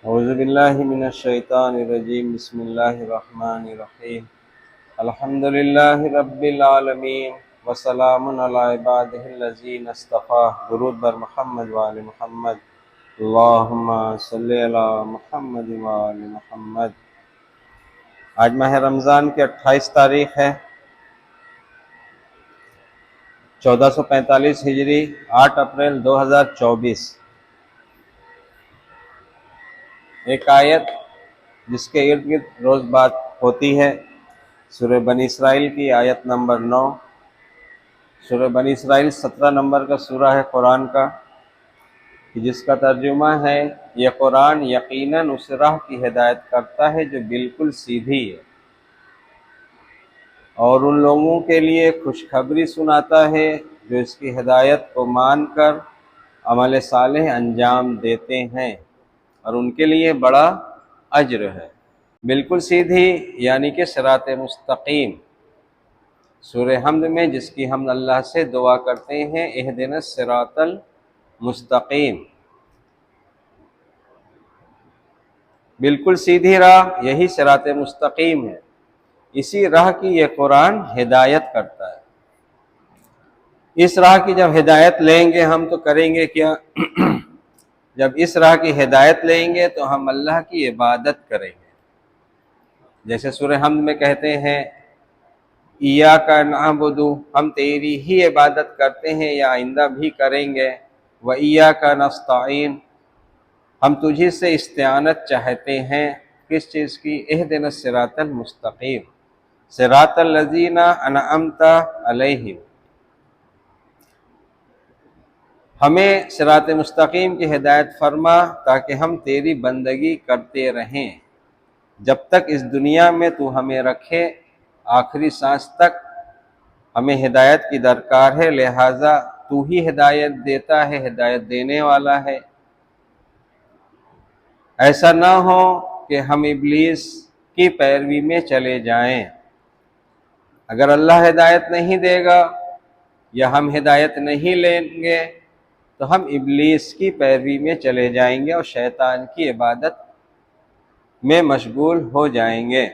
اعوذ باللہ من الشیطان الرجیم بسم اللہ الرحمن الرحیم الحمد للہ رب العالمین وسلام علی عبادہ الذین اصطفیٰ۔ درود بر محمد وآل محمد، اللہم صلی علی محمد وآل محمد۔ آج ماہ رمضان کی 28 تاریخ ہے، 1445 ہجری، 8 اپریل 2024۔ ایک آیت جس کے ارد گرد روز بات ہوتی ہے، سورہ بنی اسرائیل کی آیت نمبر 9۔ سورہ بنی اسرائیل 17 نمبر کا سورہ ہے قرآن کا، جس کا ترجمہ ہے یہ قرآن یقیناً اس راہ کی ہدایت کرتا ہے جو بالکل سیدھی ہے، اور ان لوگوں کے لیے خوشخبری سناتا ہے جو اس کی ہدایت کو مان کر عمل صالح انجام دیتے ہیں، اور ان کے لیے بڑا اجر ہے۔ بالکل سیدھی یعنی کہ صراط مستقیم۔ سورہ حمد میں جس کی ہم اللہ سے دعا کرتے ہیں، اہدنا الصراط المستقیم، بالکل سیدھی راہ یہی صراط مستقیم ہے، اسی راہ کی یہ قرآن ہدایت کرتا ہے۔ اس راہ کی جب ہدایت لیں گے ہم تو کریں گے کیا؟ جب اس راہ کی ہدایت لیں گے تو ہم اللہ کی عبادت کریں گے، جیسے سورہ حمد میں کہتے ہیں ایاک نعبد، ہم تیری ہی عبادت کرتے ہیں یا آئندہ بھی کریں گے، وایاک نستعین، ہم تجھی سے استعانت چاہتے ہیں۔ کس چیز کی؟ اہدنا الصراط المستقیم، صراط الذین انعمت علیہم، ہمیں صراط مستقیم کی ہدایت فرما تاکہ ہم تیری بندگی کرتے رہیں جب تک اس دنیا میں تو ہمیں رکھے، آخری سانس تک ہمیں ہدایت کی درکار ہے، لہٰذا تو ہی ہدایت دیتا ہے، ہدایت دینے والا ہے۔ ایسا نہ ہو کہ ہم ابلیس کی پیروی میں چلے جائیں۔ اگر اللہ ہدایت نہیں دے گا یا ہم ہدایت نہیں لیں گے تو ہم ابلیس کی پیروی میں چلے جائیں گے اور شیطان کی عبادت میں مشغول ہو جائیں گے۔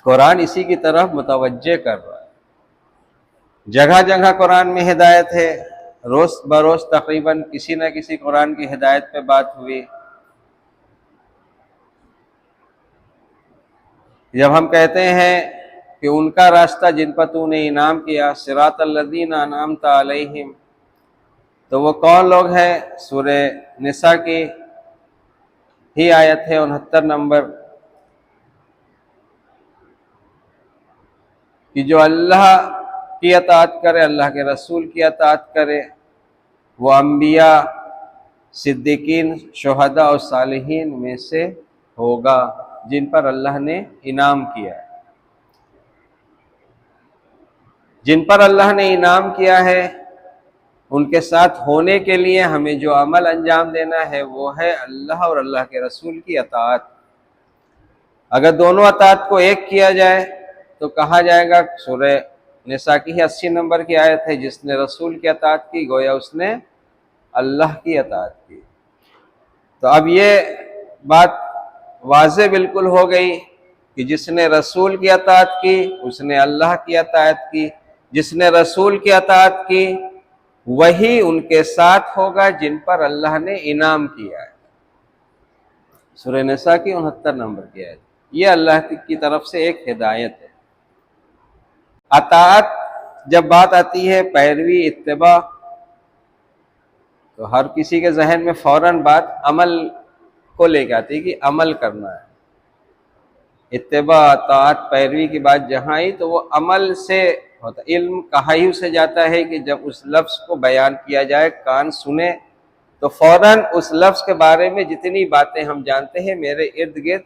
قرآن اسی کی طرف متوجہ کر رہا ہے۔ جگہ جگہ قرآن میں ہدایت ہے، روز بروز تقریباً کسی نہ کسی قرآن کی ہدایت پہ بات ہوئی۔ جب ہم کہتے ہیں کہ ان کا راستہ جن پر تو نے انعام کیا، صراط الذین انعمت علیہم، تو وہ کون لوگ ہیں؟ سورہ نساء کی ہی آیت ہے 69 نمبر، کہ جو اللہ کی اطاعت کرے، اللہ کے رسول کی اطاعت کرے، وہ انبیاء، صدیقین، شہداء اور صالحین میں سے ہوگا جن پر اللہ نے انعام کیا ہے۔ جن پر اللہ نے انعام کیا ہے ان کے ساتھ ہونے کے لیے ہمیں جو عمل انجام دینا ہے وہ ہے اللہ اور اللہ کے رسول کی اطاعت۔ اگر دونوں اطاعت کو ایک کیا جائے تو کہا جائے گا، سورہ نساء کی 80 نمبر کی آیت ہے، جس نے رسول کی اطاعت کی گویا اس نے اللہ کی اطاعت کی۔ تو اب یہ بات واضح بالکل ہو گئی کہ جس نے رسول کی اطاعت کی اس نے اللہ کی اطاعت کی، جس نے رسول کی اطاعت کی وہی ان کے ساتھ ہوگا جن پر اللہ نے انعام کیا ہے۔ سورہ نساء کی 69 نمبر کی آیت، یہ اللہ کی طرف سے ایک ہدایت ہے۔ اطاعت جب بات آتی ہے، پیروی، اتباع، تو ہر کسی کے ذہن میں فوراً بات عمل کو لے کے آتی ہے کہ عمل کرنا ہے۔ اتباع، اطاعت، پیروی کی بات جہاں آئی تو وہ عمل سے ہوتا ہے۔ علم کہا ہی اسے جاتا ہے کہ جب اس لفظ کو بیان کیا جائے، کان سنے تو فوراً اس لفظ کے بارے میں جتنی باتیں ہم جانتے ہیں میرے ارد گرد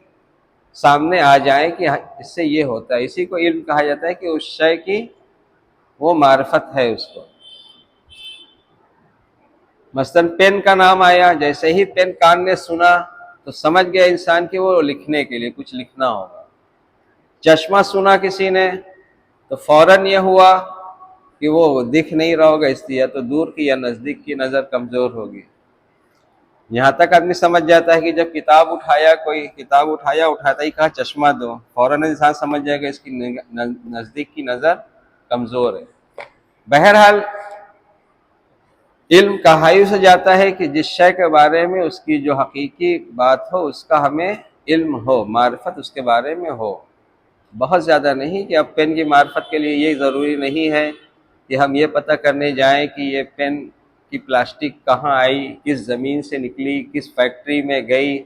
سامنے آ جائیں کہ اس سے یہ ہوتا ہے۔ اسی کو علم کہا جاتا ہے کہ اس شے کی وہ معرفت ہے اس کو۔ مثلاً پین کا نام آیا، جیسے ہی پین کان نے سنا تو سمجھ گیا انسان کہ وہ لکھنے کے لیے کچھ لکھنا ہوگا۔ چشمہ سنا کسی نے تو فوراً یہ ہوا کہ وہ دکھ نہیں رہا ہوگا، اس لیے یا تو دور کی یا نزدیک کی نظر کمزور ہوگی۔ یہاں تک آدمی سمجھ جاتا ہے کہ جب کتاب اٹھایا، کوئی کتاب اٹھایا، اٹھاتا ہی کہا چشمہ دو، فوراً انسان سمجھ جائے گا اس کی نزدیک کی نظر کمزور ہے۔ بہرحال علم کہایوں سے جاتا ہے کہ جس شے کے بارے میں اس کی جو حقیقی بات ہو اس کا ہمیں علم ہو، معرفت اس کے بارے میں ہو، بہت زیادہ نہیں کہ اب پین کی معرفت کے لیے یہ ضروری نہیں ہے کہ ہم یہ پتہ کرنے جائیں کہ یہ پین کی پلاسٹک کہاں آئی، کس زمین سے نکلی، کس فیکٹری میں گئی،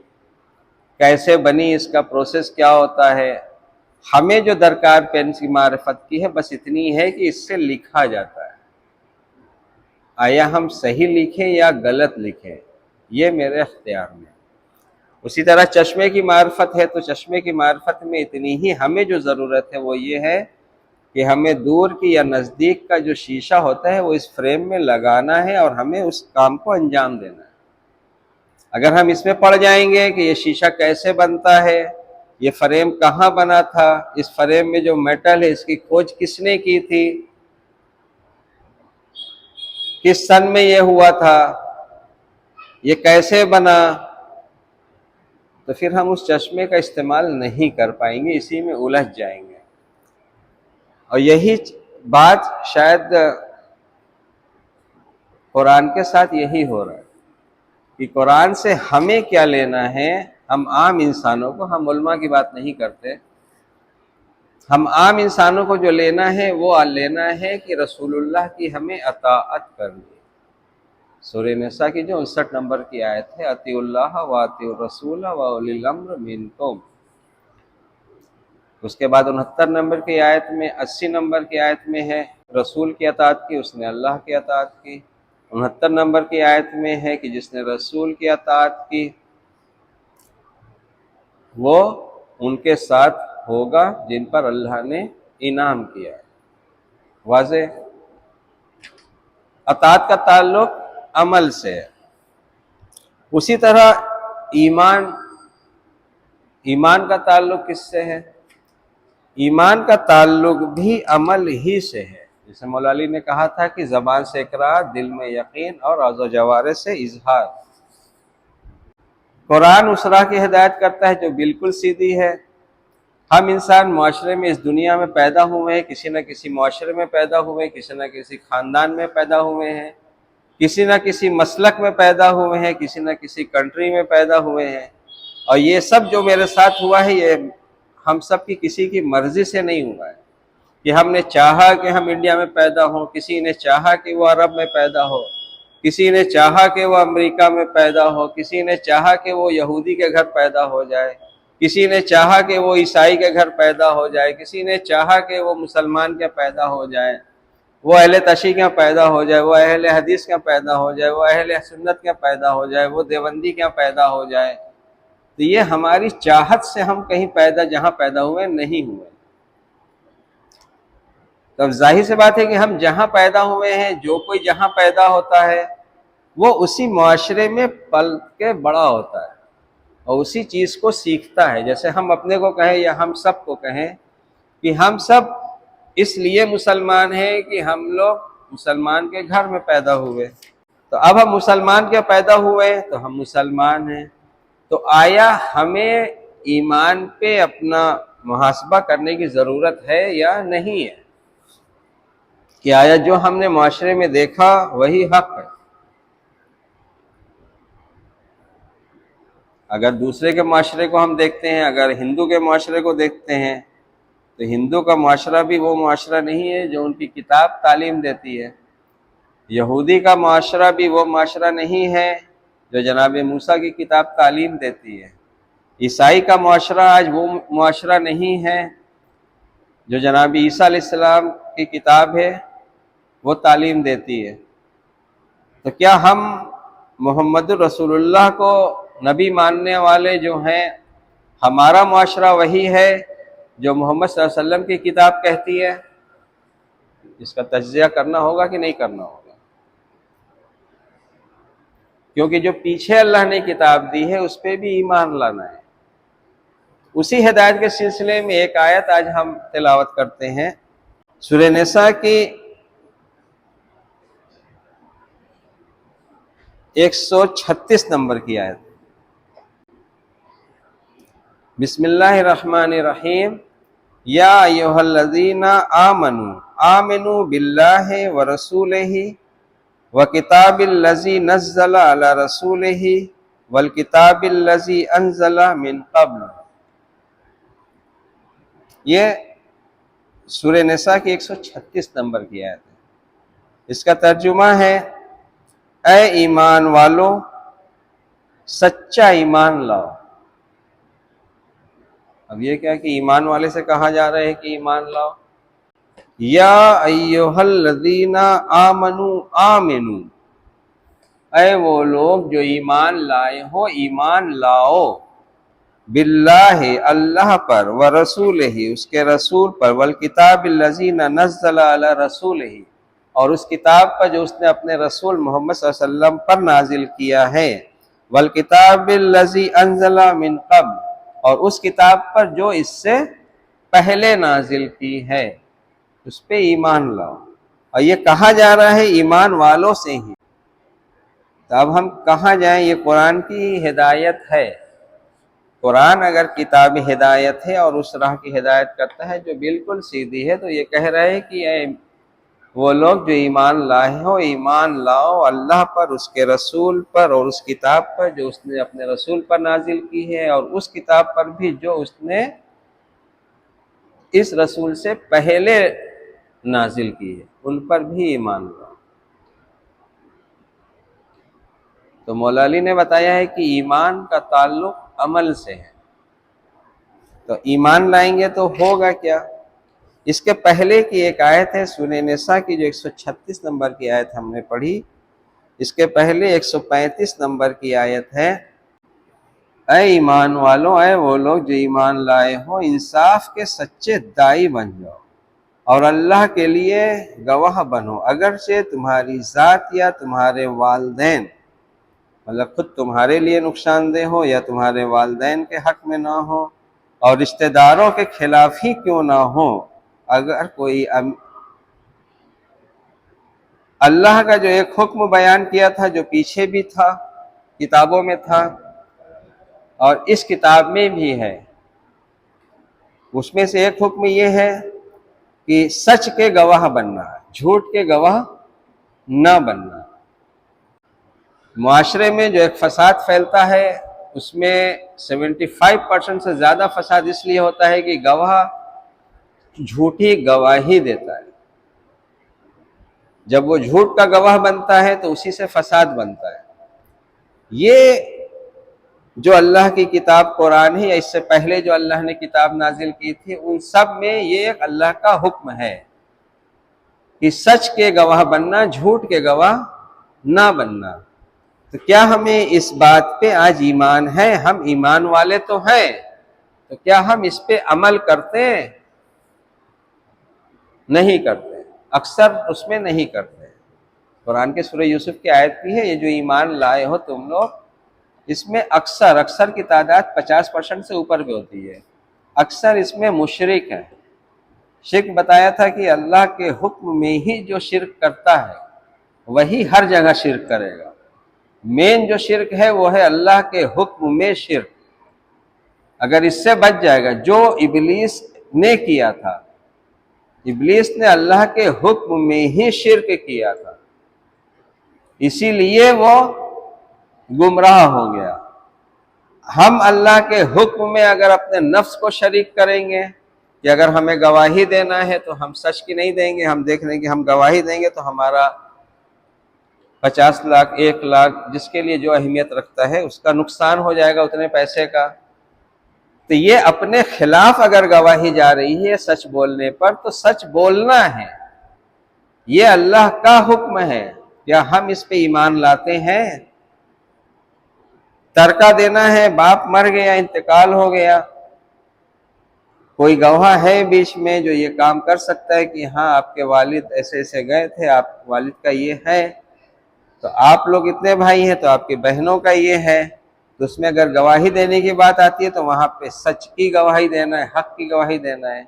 کیسے بنی، اس کا پروسیس کیا ہوتا ہے۔ ہمیں جو درکار پین کی معرفت کی ہے بس اتنی ہے کہ اس سے لکھا جاتا ہے، آیا ہم صحیح لکھیں یا غلط لکھیں یہ میرے اختیار میں۔ اسی طرح چشمے کی معرفت ہے تو چشمے کی معرفت میں اتنی ہی ہمیں جو ضرورت ہے وہ یہ ہے کہ ہمیں دور کی یا نزدیک کا جو شیشہ ہوتا ہے وہ اس فریم میں لگانا ہے اور ہمیں اس کام کو انجام دینا ہے۔ اگر ہم اس میں پڑ جائیں گے کہ یہ شیشہ کیسے بنتا ہے، یہ فریم کہاں بنا تھا، اس فریم میں جو میٹل ہے اس کی کھوج کس نے کی تھی، کس سن میں یہ ہوا تھا، یہ کیسے بنا، تو پھر ہم اس چشمے کا استعمال نہیں کر پائیں گے، اسی میں الجھ جائیں گے۔ اور یہی بات شاید قرآن کے ساتھ یہی ہو رہا ہے کہ قرآن سے ہمیں کیا لینا ہے۔ ہم عام انسانوں کو، ہم علماء کی بات نہیں کرتے، ہم عام انسانوں کو جو لینا ہے وہ لینا ہے کہ رسول اللہ کی ہمیں اطاعت کرنی۔ سورہ نساء کی جو 59 نمبر کی آیت ہے، اطیعوا اللہ واطیعوا الرسول واولی الامر منکم، اس کے بعد 69 نمبر کی آیت میں، 80 نمبر کی آیت میں ہے رسول کی اطاعت کی، اس نے اللہ کی اطاعت کی۔ 69 نمبر کی آیت میں ہے کہ جس نے رسول کی اطاعت کی وہ ان کے ساتھ ہوگا جن پر اللہ نے انعام کیا ہے۔ واضح؟ اطاعت کا تعلق عمل سے ہے۔ اسی طرح ایمان کا تعلق کس سے ہے؟ ایمان کا تعلق بھی عمل ہی سے ہے، جیسے مولا علی نے کہا تھا کہ زبان سے اقرار، دل میں یقین اور اعضاء و جوارح سے اظہار۔ قرآن اس راہ کی ہدایت کرتا ہے جو بالکل سیدھی ہے۔ ہم انسان معاشرے میں اس دنیا میں پیدا ہوئے ہیں، کسی نہ کسی معاشرے میں پیدا ہوئے ہیں، کسی نہ کسی خاندان میں پیدا ہوئے ہیں، کسی نہ کسی مسلک میں پیدا ہوئے ہیں، کسی نہ کسی کنٹری میں پیدا ہوئے ہیں، اور یہ سب جو میرے ساتھ ہوا ہے یہ ہم سب کی کسی کی مرضی سے نہیں ہوا ہے کہ ہم نے چاہا کہ ہم انڈیا میں پیدا ہوں، کسی نے چاہا کہ وہ عرب میں پیدا ہو، کسی نے چاہا کہ وہ امریکہ میں پیدا ہو، کسی نے چاہا کہ وہ یہودی کے گھر پیدا ہو جائے، کسی نے چاہا کہ وہ عیسائی کے گھر پیدا ہو جائے، کسی نے چاہا کہ وہ مسلمان کے پیدا ہو جائے، وہ اہل تشیع کے پیدا ہو جائے، وہ اہل حدیث کے پیدا ہو جائے، وہ اہل سنت کے پیدا ہو جائے، وہ دیوبندی کے پیدا ہو جائے۔ تو یہ ہماری چاہت سے ہم کہیں جہاں پیدا ہوئے نہیں ہوئے۔ تو ظاہر سی بات ہے کہ ہم جہاں پیدا ہوئے ہیں، جو کوئی جہاں پیدا ہوتا ہے وہ اسی معاشرے میں پل کے بڑا ہوتا ہے اور اسی چیز کو سیکھتا ہے۔ جیسے ہم اپنے کو کہیں یا ہم سب کو کہیں کہ ہم سب اس لیے مسلمان ہیں کہ ہم لوگ مسلمان کے گھر میں پیدا ہوئے، تو اب ہم مسلمان کے پیدا ہوئے تو ہم مسلمان ہیں۔ تو آیا ہمیں ایمان پہ اپنا محاسبہ کرنے کی ضرورت ہے یا نہیں ہے کہ آیا جو ہم نے معاشرے میں دیکھا وہی حق ہے؟ اگر دوسرے کے معاشرے کو ہم دیکھتے ہیں، اگر ہندو کے معاشرے کو دیکھتے ہیں تو ہندو کا معاشرہ بھی وہ معاشرہ نہیں ہے جو ان کی کتاب تعلیم دیتی ہے، یہودی کا معاشرہ بھی وہ معاشرہ نہیں ہے جو جناب موسیٰ کی کتاب تعلیم دیتی ہے، عیسائی کا معاشرہ آج وہ معاشرہ نہیں ہے جو جناب عیسیٰ علیہ السلام کی کتاب ہے وہ تعلیم دیتی ہے۔ تو کیا ہم محمد الرسول اللہ کو نبی ماننے والے جو ہیں، ہمارا معاشرہ وہی ہے جو محمد صلی اللہ علیہ وسلم کی کتاب کہتی ہے؟ اس کا تجزیہ کرنا ہوگا کہ نہیں کرنا ہوگا، کیونکہ جو پیچھے اللہ نے کتاب دی ہے اس پہ بھی ایمان لانا ہے۔ اسی ہدایت کے سلسلے میں ایک آیت آج ہم تلاوت کرتے ہیں، سورہ نساء کی 136 نمبر کی آیت. بسم اللہ الرحمن الرحیم. یا ایھا الذین آمنوا آمنوا باللہ ورسولہ وکتاب الذی نزل علی رسولہ والکتاب الذی انزل من قبل. یہ سورہ نساء کی 136 نمبر کی آیت ہے. اس کا ترجمہ ہے اے ایمان والو سچا ایمان لاؤ. اب یہ کیا کہ ایمان والے سے کہا جا رہا ہے کہ ایمان لاؤ. یا ایھا الذین آمنوا آمنوا، اے وہ لوگ جو ایمان لائے ہو ایمان لاؤ، باللہ اللہ پر، ورسولہ اس کے رسول پر، والکتاب الذی نزل علی رسولہ اور اس کتاب پر جو اس نے اپنے رسول محمد صلی اللہ علیہ وسلم پر نازل کیا ہے، والکتاب الذی انزل من قبل اور اس کتاب پر جو اس سے پہلے نازل کی ہے، اس پہ ایمان لاؤ. اور یہ کہا جا رہا ہے ایمان والوں سے ہی. تو اب ہم کہاں جائیں؟ یہ قرآن کی ہدایت ہے. قرآن اگر کتاب ہدایت ہے اور اس راہ کی ہدایت کرتا ہے جو بالکل سیدھی ہے، تو یہ کہہ رہے ہیں کہ اے وہ لوگ جو ایمان لائے ہو ایمان لاؤ اللہ پر، اس کے رسول پر اور اس کتاب پر جو اس نے اپنے رسول پر نازل کی ہے، اور اس کتاب پر بھی جو اس نے اس رسول سے پہلے نازل کی ہے، ان پر بھی ایمان لاؤ. تو مولا علی نے بتایا ہے کہ ایمان کا تعلق عمل سے ہے. تو ایمان لائیں گے تو ہوگا کیا؟ اس کے پہلے کی ایک آیت ہے سورہ نساء کی جو 136 نمبر کی آیت ہم نے پڑھی، اس کے پہلے 135 نمبر کی آیت ہے اے ایمان والو، اے وہ لوگ جو ایمان لائے ہو انصاف کے سچے داعی بن جاؤ اور اللہ کے لیے گواہ بنو، اگرچہ تمہاری ذات یا تمہارے والدین، مطلب خود تمہارے لیے نقصان دہ ہو یا تمہارے والدین کے حق میں نہ ہو، اور رشتہ داروں کے خلاف ہی کیوں نہ ہو. اگر کوئی اللہ کا جو ایک حکم بیان کیا تھا جو پیچھے بھی تھا، کتابوں میں تھا اور اس کتاب میں بھی ہے، اس میں سے ایک حکم یہ ہے کہ سچ کے گواہ بننا ہے، جھوٹ کے گواہ نہ بننا. معاشرے میں جو ایک فساد پھیلتا ہے اس میں 75% سے زیادہ فساد اس لیے ہوتا ہے کہ گواہ جھوٹی گواہی دیتا ہے. جب وہ جھوٹ کا گواہ بنتا ہے تو اسی سے فساد بنتا ہے. یہ جو اللہ کی کتاب قرآن ہے یا اس سے پہلے جو اللہ نے کتاب نازل کی تھی، ان سب میں یہ ایک اللہ کا حکم ہے کہ سچ کے گواہ بننا، جھوٹ کے گواہ نہ بننا. تو کیا ہمیں اس بات پہ آج ایمان ہے؟ ہم ایمان والے تو ہیں، تو کیا ہم اس پہ عمل کرتے ہیں؟ نہیں کرتے، اکثر اس میں نہیں کرتے. قرآن کے سورہ یوسف کی آیت بھی ہے، یہ جو ایمان لائے ہو تم لوگ، اس میں اکثر کی تعداد 50% سے اوپر بھی ہوتی ہے. اکثر اس میں مشرک ہیں. شرک بتایا تھا کہ اللہ کے حکم میں ہی جو شرک کرتا ہے وہی ہر جگہ شرک کرے گا. مین جو شرک ہے وہ ہے اللہ کے حکم میں شرک. اگر اس سے بچ جائے گا، جو ابلیس نے کیا تھا، ابلیس نے اللہ کے حکم میں ہی شرک کیا تھا، اسی لیے وہ گمراہ ہو گیا. ہم اللہ کے حکم میں اگر اپنے نفس کو شریک کریں گے کہ اگر ہمیں گواہی دینا ہے تو ہم سچ کی نہیں دیں گے، ہم دیکھ لیں گے ہم گواہی دیں گے تو ہمارا 50 لاکھ 1 لاکھ جس کے لیے جو اہمیت رکھتا ہے اس کا نقصان ہو جائے گا اتنے پیسے کا. تو یہ اپنے خلاف اگر گواہی جا رہی ہے سچ بولنے پر، تو سچ بولنا ہے، یہ اللہ کا حکم ہے. کیا ہم اس پہ ایمان لاتے ہیں؟ ترکہ دینا ہے، باپ مر گیا، انتقال ہو گیا، کوئی گواہ ہے بیچ میں جو یہ کام کر سکتا ہے کہ ہاں آپ کے والد ایسے ایسے گئے تھے، آپ والد کا یہ ہے، تو آپ لوگ اتنے بھائی ہیں تو آپ کی بہنوں کا یہ ہے. تو اس میں اگر گواہی دینے کی بات آتی ہے تو وہاں پہ سچ کی گواہی دینا ہے، حق کی گواہی دینا ہے.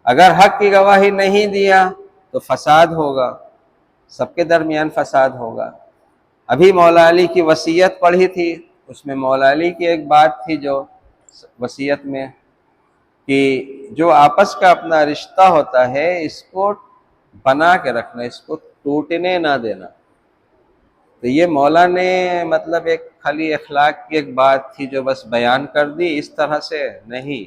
اگر حق کی گواہی نہیں دیا تو فساد ہوگا، سب کے درمیان فساد ہوگا. ابھی مولا علی کی وصیت پڑھی تھی، اس میں مولا علی کی ایک بات تھی جو وصیت میں، کہ جو آپس کا اپنا رشتہ ہوتا ہے اس کو بنا کے رکھنا، اس کو ٹوٹنے نہ دینا۔ تو یہ مولا نے مطلب ایک خالی اخلاق کی ایک بات تھی جو بس بیان کر دی، اس طرح سے نہیں۔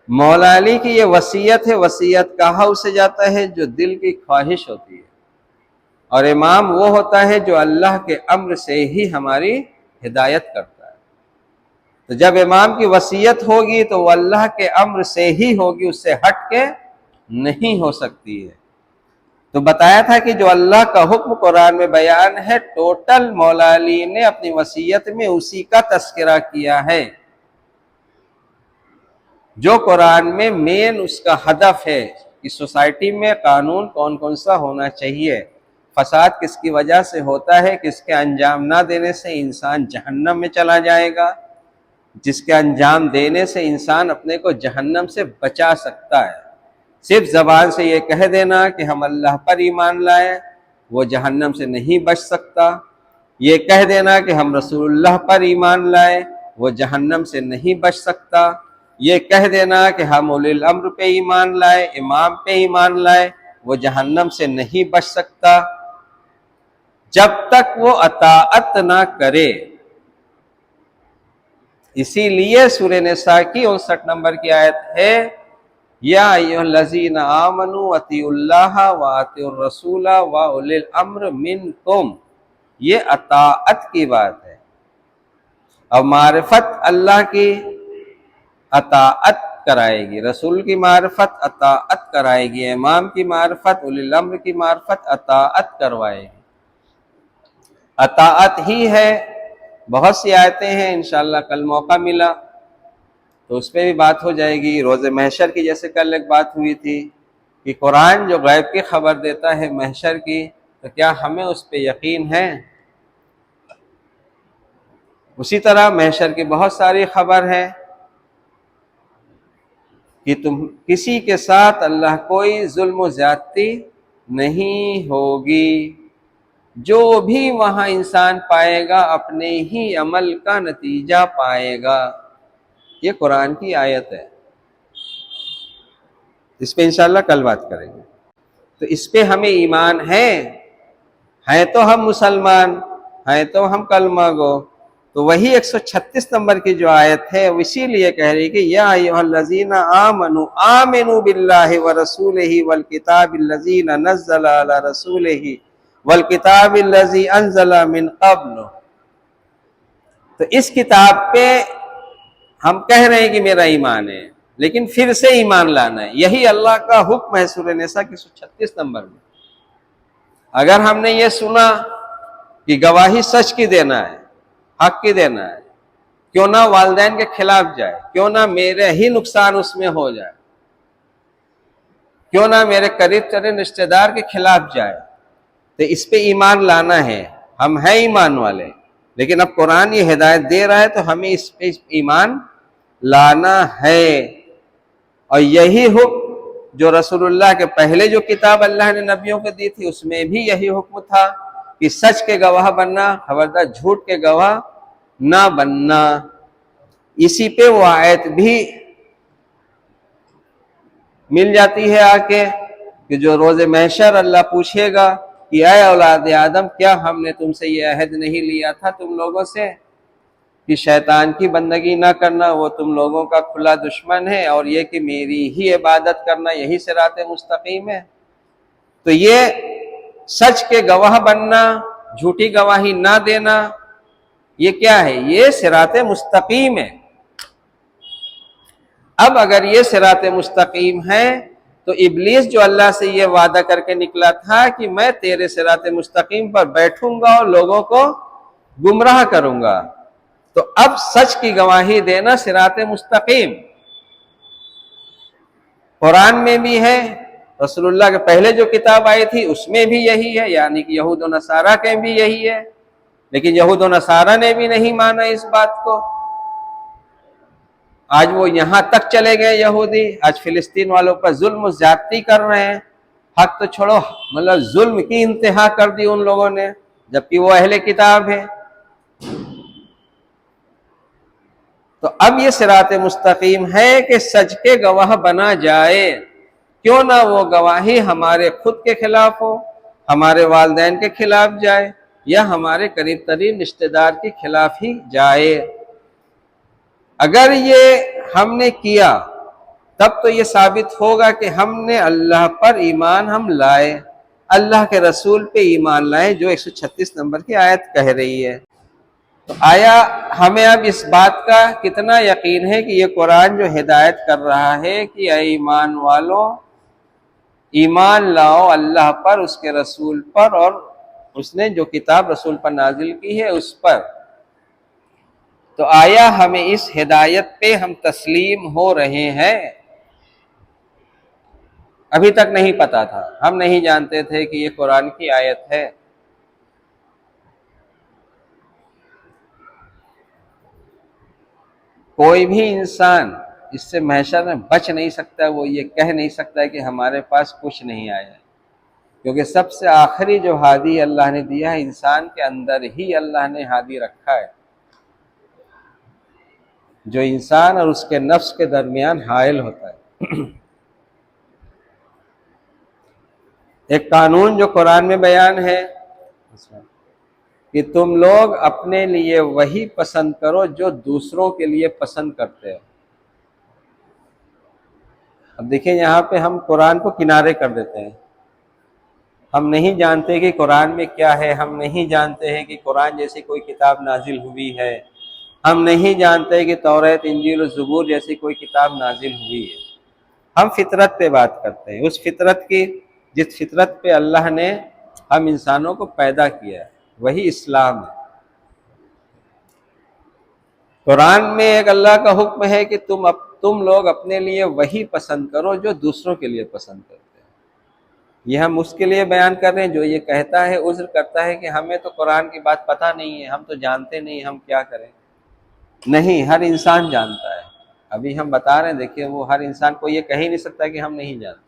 مولا علی کی یہ وصیت ہے، وصیت کہا اسے جاتا ہے جو دل کی خواہش ہوتی ہے، اور امام وہ ہوتا ہے جو اللہ کے امر سے ہی ہماری ہدایت کرتا ہے۔ تو جب امام کی وصیت ہوگی تو وہ اللہ کے امر سے ہی ہوگی، اس سے ہٹ کے نہیں ہو سکتی ہے۔ تو بتایا تھا کہ جو اللہ کا حکم قرآن میں بیان ہے، ٹوٹل مولا علی نے اپنی وصیت میں اسی کا تذکرہ کیا ہے، جو قرآن میں مین اس کا ہدف ہے کہ سوسائٹی میں قانون کون کون سا ہونا چاہیے، فساد کس کی وجہ سے ہوتا ہے، کس کے انجام نہ دینے سے انسان جہنم میں چلا جائے گا، جس کے انجام دینے سے انسان اپنے کو جہنم سے بچا سکتا ہے۔ صرف زبان سے یہ کہہ دینا کہ ہم اللہ پر ایمان لائے، وہ جہنم سے نہیں بچ سکتا۔ یہ کہہ دینا کہ ہم رسول اللہ پر ایمان لائے، وہ جہنم سے نہیں بچ سکتا۔ یہ کہہ دینا کہ ہم اولی الامر پہ ایمان لائے، امام پہ ایمان لائے، وہ جہنم سے نہیں بچ سکتا جب تک وہ اطاعت نہ کرے۔ اسی لیے سورہ نساء کی 59 نمبر کی آیت ہے، یا ایھا الذین آمنوا اطیعوا اللہ واطیعوا الرسول واولی الامر منکم، یہ اطاعت کی بات ہے۔ اور معرفت اللہ کی اطاعت کرائے گی، رسول کی معرفت اطاعت کرائے گی، امام کی معرفت، اولی الامر کی معرفت اطاعت کروائے گی۔ اطاعت ہی ہے، بہت سی آیتیں ہیں، انشاءاللہ کل موقع ملا تو اس پہ بھی بات ہو جائے گی۔ روز محشر کی جیسے کل ایک بات ہوئی تھی کہ قرآن جو غیب کی خبر دیتا ہے محشر کی، تو کیا ہمیں اس پہ یقین ہے؟ اسی طرح محشر کی بہت ساری خبر ہے کہ تم کسی کے ساتھ اللہ کوئی ظلم و زیادتی نہیں ہوگی، جو بھی وہاں انسان پائے گا اپنے ہی عمل کا نتیجہ پائے گا۔ یہ قرآن کی آیت ہے، اس پہ انشاءاللہ کل بات کریں گے۔ تو اس پہ ہمیں ایمان ہے تو ہم مسلمان ہیں، تو ہم کلمہ گو۔ تو وہی 136 نمبر کی جو آیت ہے اسی لیے کہہ رہی کہ یا ایھا الذین آمنوا آمنوا باللہ ورسولہ والکتاب الذی نزل علی رسولہ والکتاب الذی انزل من قبل۔ تو اس کتاب پہ ہم کہہ رہے ہیں کہ میرا ایمان ہے، لیکن پھر سے ایمان لانا ہے، یہی اللہ کا حکم ہے سورہ نساء کی 136 نمبر میں۔ اگر ہم نے یہ سنا کہ گواہی سچ کی دینا ہے، حق کی دینا ہے، کیوں نہ والدین کے خلاف جائے، کیوں نہ میرے ہی نقصان اس میں ہو جائے، کیوں نہ میرے قریب ترین رشتہ دار کے خلاف جائے، تو اس پہ ایمان لانا ہے۔ ہم ہیں ایمان والے، لیکن اب قرآن یہ ہدایت دے رہا ہے تو ہمیں اس پہ ایمان لانا ہے۔ اور یہی حکم جو رسول اللہ کے پہلے جو کتاب اللہ نے نبیوں کو دی تھی اس میں بھی یہی حکم تھا کہ سچ کے گواہ بننا، خبردار جھوٹ کے گواہ نہ بننا۔ اسی پہ وہ آیت بھی مل جاتی ہے آ کے کہ جو روز محشر اللہ پوچھے گا کہ اے اولاد آدم، کیا ہم نے تم سے یہ عہد نہیں لیا تھا تم لوگوں سے کہ شیطان کی بندگی نہ کرنا، وہ تم لوگوں کا کھلا دشمن ہے، اور یہ کہ میری ہی عبادت کرنا یہی صراط مستقیم ہے۔ تو یہ سچ کے گواہ بننا، جھوٹی گواہی نہ دینا، یہ کیا ہے؟ یہ صراط مستقیم ہے۔ اب اگر یہ صراط مستقیم ہے تو ابلیس جو اللہ سے یہ وعدہ کر کے نکلا تھا کہ میں تیرے صراط مستقیم پر بیٹھوں گا اور لوگوں کو گمراہ کروں گا، تو اب سچ کی گواہی دینا صراط مستقیم قرآن میں بھی ہے، رسول اللہ کے پہلے جو کتاب آئی تھی اس میں بھی یہی ہے، یعنی کہ یہود و نصارہ کے بھی یہی ہے، لیکن یہود و نصارہ نے بھی نہیں مانا اس بات کو۔ آج وہ یہاں تک چلے گئے یہودی، آج فلسطین والوں پر ظلم و زیادتی کر رہے ہیں، حق تو چھوڑو، مطلب ظلم کی انتہا کر دی ان لوگوں نے۔ جبکہ وہ اہل کتاب ہے۔ تو اب یہ صراط مستقیم ہے کہ سچ کے گواہ بنا جائے، کیوں نہ وہ گواہی ہمارے خود کے خلاف ہو، ہمارے والدین کے خلاف جائے، یا ہمارے قریب ترین رشتہ دار کے خلاف ہی جائے۔ اگر یہ ہم نے کیا تب تو یہ ثابت ہوگا کہ ہم نے اللہ پر ایمان ہم لائے، اللہ کے رسول پہ ایمان لائے، جو 136 نمبر کی آیت کہہ رہی ہے۔ تو آیا ہمیں اب اس بات کا کتنا یقین ہے کہ یہ قرآن جو ہدایت کر رہا ہے کہ اے ایمان والوں، ایمان لاؤ اللہ پر، اس کے رسول پر، اور اس نے جو کتاب رسول پر نازل کی ہے اس پر، تو آیا ہمیں اس ہدایت پہ ہم تسلیم ہو رہے ہیں؟ ابھی تک نہیں پتا تھا، ہم نہیں جانتے تھے کہ یہ قرآن کی آیت ہے۔ کوئی بھی انسان اس سے محشر میں بچ نہیں سکتا، وہ یہ کہہ نہیں سکتا کہ ہمارے پاس کچھ نہیں آیا ہے، کیونکہ سب سے آخری جو ہادی اللہ نے دیا ہے، انسان کے اندر ہی اللہ نے ہادی رکھا ہے، جو انسان اور اس کے نفس کے درمیان حائل ہوتا ہے۔ ایک قانون جو قرآن میں بیان ہے کہ تم لوگ اپنے لیے وہی پسند کرو جو دوسروں کے لیے پسند کرتے ہو۔ اب دیکھیں یہاں پہ ہم قرآن کو کنارے کر دیتے ہیں، ہم نہیں جانتے کہ قرآن میں کیا ہے، ہم نہیں جانتے ہیں کہ قرآن جیسی کوئی کتاب نازل ہوئی ہے، ہم نہیں جانتے کہ توریت، انجیل و زبور جیسی کوئی کتاب نازل ہوئی ہے۔ ہم فطرت پہ بات کرتے ہیں، اس فطرت کی جس فطرت پہ اللہ نے ہم انسانوں کو پیدا کیا ہے، وہی اسلام ہے۔ قرآن میں ایک اللہ کا حکم ہے کہ تم لوگ اپنے لیے وہی پسند کرو جو دوسروں کے لیے پسند کرتے ہیں۔ یہ ہم اس کے لیے بیان کر رہے ہیں جو یہ کہتا ہے، عذر کرتا ہے کہ ہمیں تو قرآن کی بات پتہ نہیں ہے، ہم تو جانتے نہیں، ہم کیا کریں۔ نہیں، ہر انسان جانتا ہے۔ ابھی ہم بتا رہے ہیں، دیکھیے وہ ہر انسان کو یہ کہہ ہی نہیں سکتا کہ ہم نہیں جانتے۔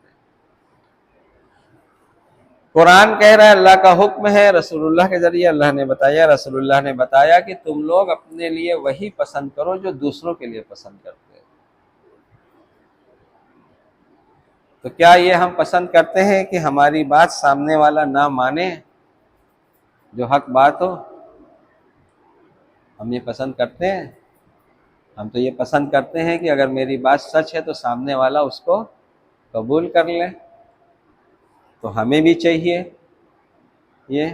قرآن کہہ رہا ہے، اللہ کا حکم ہے، رسول اللہ کے ذریعے اللہ نے بتایا، رسول اللہ نے بتایا کہ تم لوگ اپنے لیے وہی پسند کرو جو دوسروں کے لیے پسند کرتے ہیں۔ تو کیا یہ ہم پسند کرتے ہیں کہ ہماری بات سامنے والا نہ مانے، جو حق بات ہو؟ ہم یہ پسند کرتے ہیں؟ ہم تو یہ پسند کرتے ہیں کہ اگر میری بات سچ ہے تو سامنے والا اس کو قبول کر لے۔ تو ہمیں بھی چاہیے یہ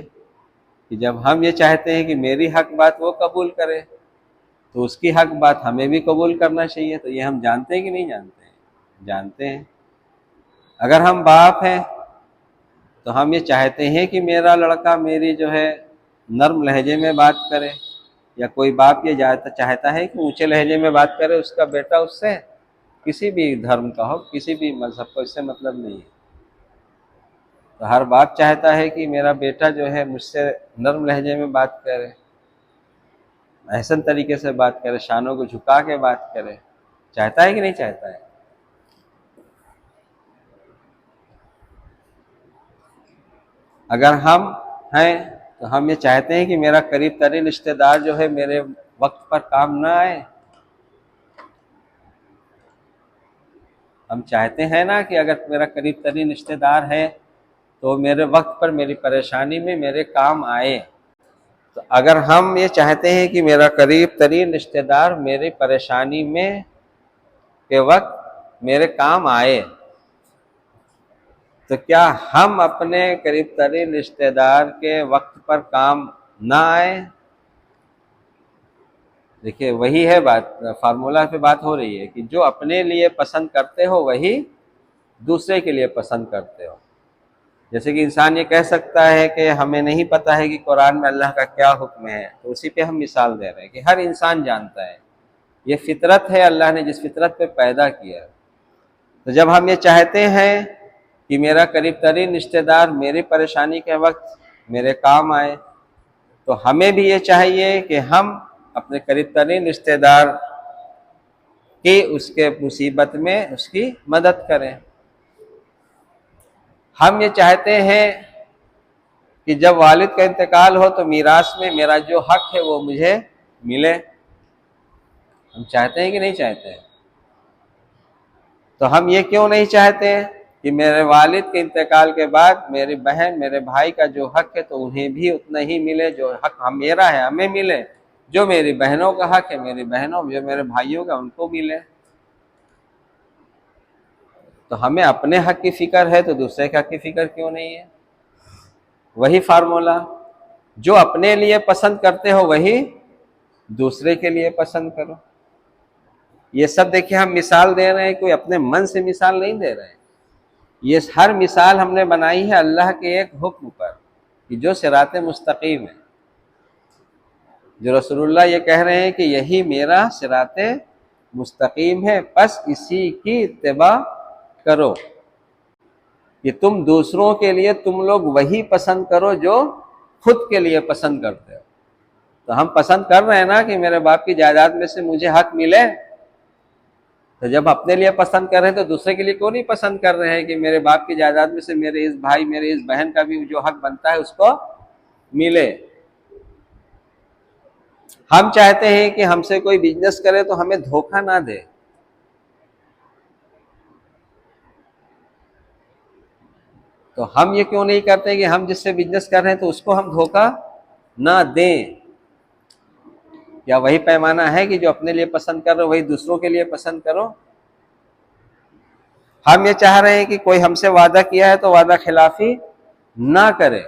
کہ جب ہم یہ چاہتے ہیں کہ میری حق بات وہ قبول کرے، تو اس کی حق بات ہمیں بھی قبول کرنا چاہیے۔ تو یہ ہم جانتے ہیں کہ نہیں جانتے ہیں؟ جانتے ہیں۔ اگر ہم باپ ہیں تو ہم یہ چاہتے ہیں کہ میرا لڑکا میری جو ہے نرم لہجے میں بات کرے، یا کوئی باپ یہ چاہتا ہے کہ اونچے لہجے میں بات کرے اس کا بیٹا، اس سے کسی بھی دھرم کا ہو، کسی بھی مذہب کو اس سے مطلب نہیں ہے۔ تو ہر باپ چاہتا ہے کہ میرا بیٹا جو ہے مجھ سے نرم لہجے میں بات کرے، احسن طریقے سے بات کرے، شانوں کو جھکا کے بات کرے۔ چاہتا ہے کہ نہیں چاہتا ہے؟ اگر ہم ہیں تو ہم یہ چاہتے ہیں کہ میرا قریب ترین رشتہ دار جو ہے میرے وقت پر کام نہ آئے۔ ہم چاہتے ہیں نا کہ اگر میرا قریب ترین رشتہ دار ہے تو میرے وقت پر میری پریشانی میں میرے کام آئے۔ تو اگر ہم یہ چاہتے ہیں کہ میرا قریب ترین رشتہ دار میری پریشانی میں کے وقت میرے کام آئے، تو کیا ہم اپنے قریب ترین رشتہ دار کے وقت پر کام نہ آئے؟ دیکھیے وہی ہے بات، فارمولہ پہ بات ہو رہی ہے کہ جو اپنے لیے پسند کرتے ہو وہی دوسرے کے لیے پسند کرتے ہو۔ جیسے کہ انسان یہ کہہ سکتا ہے کہ ہمیں نہیں پتہ ہے کہ قرآن میں اللہ کا کیا حکم ہے، تو اسی پہ ہم مثال دے رہے ہیں کہ ہر انسان جانتا ہے، یہ فطرت ہے، اللہ نے جس فطرت پہ پیدا کیا۔ تو جب ہم یہ چاہتے ہیں کہ میرا قریب ترین رشتہ دار میری پریشانی کے وقت میرے کام آئے، تو ہمیں بھی یہ چاہیے کہ ہم اپنے قریب ترین رشتہ دار کی اس کے مصیبت میں اس کی مدد کریں۔ ہم یہ چاہتے ہیں کہ جب والد کا انتقال ہو تو میراث میں میرا جو حق ہے وہ مجھے ملے. ہم چاہتے ہیں کہ نہیں چاہتے ہیں؟ تو ہم یہ کیوں نہیں چاہتے کہ میرے والد کے انتقال کے بعد میری بہن میرے بھائی کا جو حق ہے تو انہیں بھی اتنا ہی ملے، جو حق میرا ہے ہمیں ملے، جو میری بہنوں کا حق ہے میری بہنوں، جو میرے بھائیوں کا ان کو ملے. تو ہمیں اپنے حق کی فکر ہے تو دوسرے کے حق کی فکر کیوں نہیں ہے؟ وہی فارمولا، جو اپنے لیے پسند کرتے ہو وہی دوسرے کے لیے پسند کرو. یہ سب دیکھیں ہم مثال دے رہے ہیں، کوئی اپنے من سے مثال نہیں دے رہے ہیں. یہ ہر مثال ہم نے بنائی ہے اللہ کے ایک حکم پر کہ جو صراط مستقیم ہے، جو رسول اللہ یہ کہہ رہے ہیں کہ یہی میرا صراط مستقیم ہے، پس اسی کی اتباع کرو. کہ تم دوسروں کے لیے تم لوگ وہی پسند کرو جو خود کے لیے پسند کرتے ہو. تو ہم پسند کر رہے ہیں نا کہ میرے باپ کی جائیداد میں سے مجھے حق ملے. تو جب اپنے لیے پسند کر رہے ہیں تو دوسرے کے لیے کیوں نہیں پسند کر رہے ہیں کہ میرے باپ کی جائیداد میں سے میرے اس بھائی میرے اس بہن کا بھی جو حق بنتا ہے اس کو ملے. ہم چاہتے ہیں کہ ہم سے کوئی بزنس کرے تو ہمیں دھوکہ نہ دے. تو ہم یہ کیوں نہیں کرتے کہ ہم جس سے بزنس کر رہے ہیں تو اس کو ہم دھوکہ نہ دیں؟ یا وہی پیمانہ ہے کہ جو اپنے لیے پسند کر رہے ہو وہی دوسروں کے لیے پسند کرو؟ ہم یہ چاہ رہے ہیں کہ کوئی ہم سے وعدہ کیا ہے تو وعدہ خلافی نہ کرے.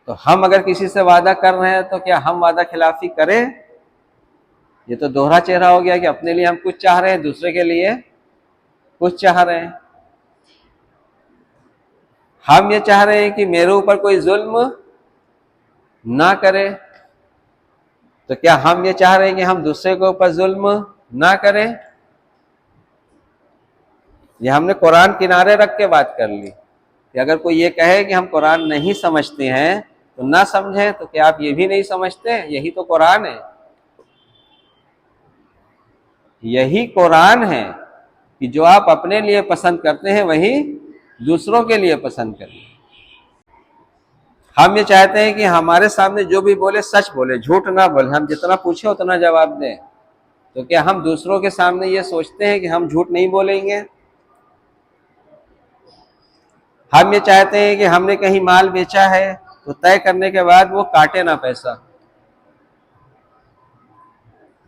تو ہم اگر کسی سے وعدہ کر رہے ہیں تو کیا ہم وعدہ خلافی کریں؟ یہ تو دوہرا چہرہ ہو گیا کہ اپنے لیے ہم کچھ چاہ رہے ہیں دوسرے کے لیے کچھ چاہ رہے ہیں. ہم یہ چاہ رہے ہیں کہ میرے اوپر کوئی ظلم نہ کرے، تو کیا ہم یہ چاہ رہے ہیں کہ ہم دوسرے کے اوپر ظلم نہ کریں؟ یہ ہم نے قرآن کنارے رکھ کے بات کر لی کہ اگر کوئی یہ کہے کہ ہم قرآن نہیں سمجھتے ہیں تو نہ سمجھیں. تو کیا آپ یہ بھی نہیں سمجھتے؟ یہی تو قرآن ہے. یہی قرآن ہے کہ جو آپ اپنے لیے پسند کرتے ہیں وہی دوسروں کے لیے پسند کریں. ہم یہ چاہتے ہیں کہ ہمارے سامنے جو بھی بولے سچ بولے، جھوٹ نہ بولے، ہم جتنا پوچھیں اتنا جواب دیں. تو کیا ہم دوسروں کے سامنے یہ سوچتے ہیں کہ ہم جھوٹ نہیں بولیں گے؟ ہم یہ چاہتے ہیں کہ ہم نے کہیں مال بیچا ہے تو طے کرنے کے بعد وہ کاٹے نہ پیسہ.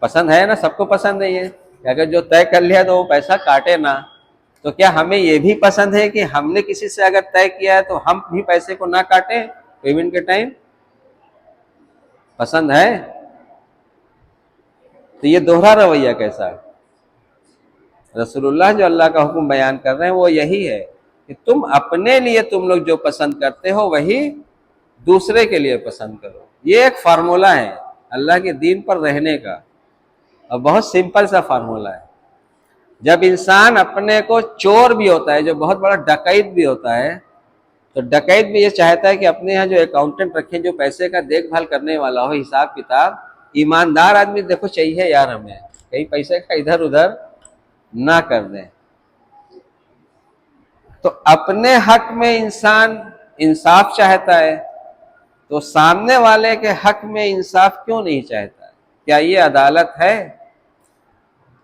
پسند ہے نا، سب کو پسند ہے یہ کہ اگر جو طے کر لیا تو وہ پیسہ کاٹے نہ. تو کیا ہمیں یہ بھی پسند ہے کہ ہم نے کسی سے اگر طے کیا ہے تو ہم بھی پیسے کو نہ کاٹیں پیمنٹ کے ٹائم؟ پسند ہے. تو یہ دوہرا رویہ کیسا ہے؟ رسول اللہ جو اللہ کا حکم بیان کر رہے ہیں وہ یہی ہے کہ تم اپنے لیے تم لوگ جو پسند کرتے ہو وہی دوسرے کے لیے پسند کرو. یہ ایک فارمولہ ہے اللہ کے دین پر رہنے کا، اور بہت سمپل سا فارمولہ ہے. جب انسان اپنے کو چور بھی ہوتا ہے، جو بہت بڑا ڈکیت بھی ہوتا ہے، تو ڈکیت بھی یہ چاہتا ہے کہ اپنے یہاں جو اکاؤنٹنٹ رکھیں جو پیسے کا دیکھ بھال کرنے والا ہو، حساب کتاب، ایماندار آدمی دیکھو چاہیے یار ہمیں کہیں پیسے کا ادھر ادھر نہ کر دیں. تو اپنے حق میں انسان انصاف چاہتا ہے تو سامنے والے کے حق میں انصاف کیوں نہیں چاہتا ہے؟ کیا یہ عدالت ہے؟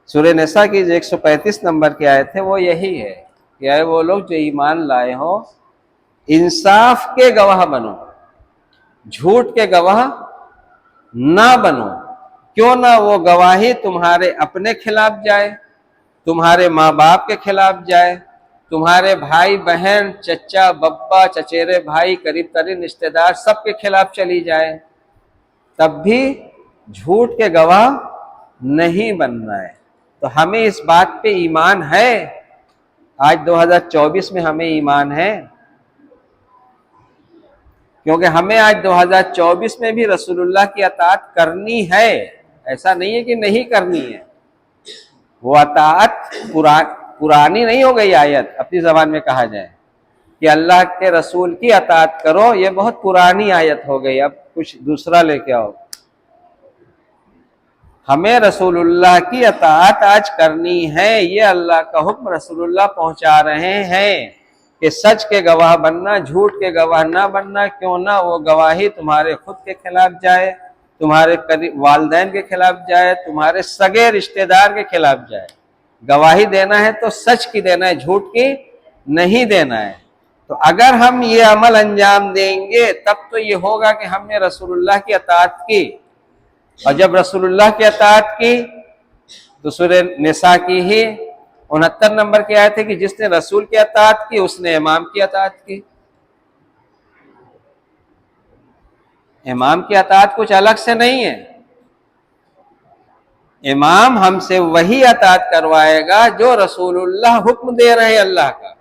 سورہ نساء کی جو 135 نمبر کی آیت ہے وہ یہی ہے کہ اے وہ لوگ جو ایمان لائے ہو انصاف کے گواہ بنو، جھوٹ کے گواہ نہ بنو. کیوں نہ وہ گواہی تمہارے اپنے خلاف جائے، تمہارے ماں باپ کے خلاف جائے، تمہارے بھائی بہن چچا ببا چچیرے بھائی قریب ترین رشتہ دار سب کے خلاف چلی جائے، تب بھی جھوٹ کے گواہ نہیں بننا ہے. تو ہمیں اس بات پہ ایمان ہے. آج 2024 میں ہمیں ایمان ہے کیونکہ ہمیں آج 2024 میں بھی رسول اللہ کی اطاعت کرنی ہے. ایسا نہیں ہے کہ نہیں کرنی ہے. وہ اطاعت پرانی نہیں ہو گئی. آیت اپنی زبان میں کہا جائے کہ اللہ کے رسول کی اطاعت کرو، یہ بہت پرانی آیت ہو گئی، اب کچھ دوسرا لے کے آؤ. ہمیں رسول اللہ کی اطاعت آج کرنی ہے. یہ اللہ کا حکم رسول اللہ پہنچا رہے ہیں کہ سچ کے گواہ بننا، جھوٹ کے گواہ نہ بننا، کیوں نہ وہ گواہی تمہارے خود کے خلاف جائے، تمہارے والدین کے خلاف جائے، تمہارے سگے رشتہ دار کے خلاف جائے۔ گواہی دینا ہے تو سچ کی دینا ہے، جھوٹ کی نہیں دینا ہے۔ تو اگر ہم یہ عمل انجام دیں گے تب تو یہ ہوگا کہ ہم نے رسول اللہ کی اطاعت کی، اور جب رسول اللہ کی اطاعت کی تو سورہ نساء کی ہی 69 نمبر کی آیت ہے کہ جس نے رسول کی اطاعت کی اس نے امام کی اطاعت کی۔ امام کی اطاعت کچھ الگ سے نہیں ہے، امام ہم سے وہی اطاعت کروائے گا جو رسول اللہ حکم دے رہے اللہ کا۔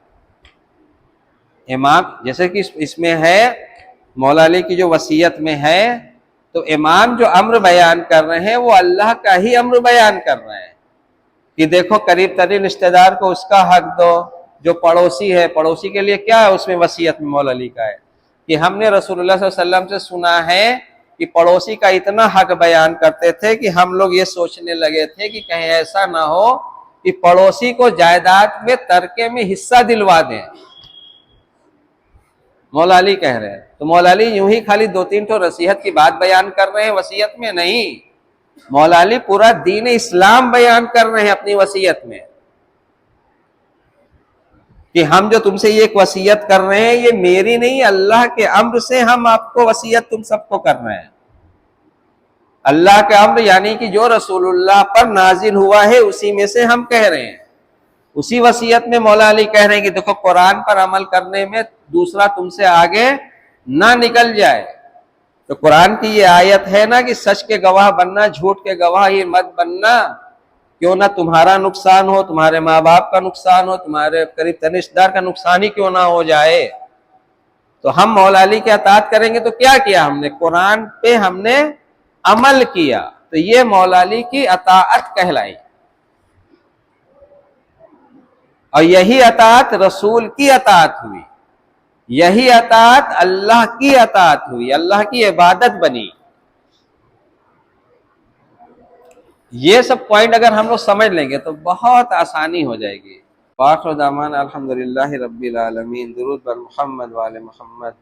امام جیسے کہ اس میں ہے مولا علی کی جو وصیت میں ہے، تو امام جو امر بیان کر رہے ہیں وہ اللہ کا ہی امر بیان کر رہے ہیں کہ دیکھو قریب ترین رشتہ دار کو اس کا حق دو، جو پڑوسی ہے پڑوسی کے لیے کیا ہے اس میں وصیت میں مولا علی کا ہے کہ ہم نے رسول اللہ صلی اللہ علیہ وسلم سے سنا ہے کہ پڑوسی کا اتنا حق بیان کرتے تھے کہ ہم لوگ یہ سوچنے لگے تھے کہ کہیں ایسا نہ ہو کہ پڑوسی کو جائیداد میں ترکے میں حصہ دلوا دیں۔ مولا علی کہہ رہے ہیں، تو مولا علی یوں ہی خالی 2-3 ٹھو نصیحت کی بات بیان کر رہے ہیں وصیت میں نہیں، مولا علی پورا دین اسلام بیان کر رہے ہیں اپنی وصیت میں کہ ہم جو تم سے یہ ایک وصیت کر رہے ہیں یہ میری نہیں، اللہ کے امر سے ہم آپ کو وصیت تم سب کو کر رہے ہیں۔ اللہ کا امر یعنی کہ جو رسول اللہ پر نازل ہوا ہے اسی میں سے ہم کہہ رہے ہیں۔ اسی وصیت میں مولا علی کہہ رہے ہیں کہ دیکھو قرآن پر عمل کرنے میں دوسرا تم سے آگے نہ نکل جائے۔ تو قرآن کی یہ آیت ہے نا کہ سچ کے گواہ بننا، جھوٹ کے گواہ یہ مت بننا، کیوں نہ تمہارا نقصان ہو، تمہارے ماں باپ کا نقصان ہو، تمہارے قریب ترین رشتہ دار کا نقصان ہی کیوں نہ ہو جائے۔ تو ہم مولا علی کی اطاعت کریں گے تو کیا کیا ہم نے؟ قرآن پہ ہم نے عمل کیا، تو یہ مولا علی کی اطاعت کہلائی، اور یہی اطاعت رسول کی اطاعت ہوئی، یہی اطاعت اللہ کی اطاعت ہوئی، اللہ کی عبادت بنی۔ یہ سب پوائنٹ اگر ہم لوگ سمجھ لیں گے تو بہت آسانی ہو جائے گی۔ وآخر دعوانا الحمدللہ رب العالمین۔ درود بر محمد وآل محمد۔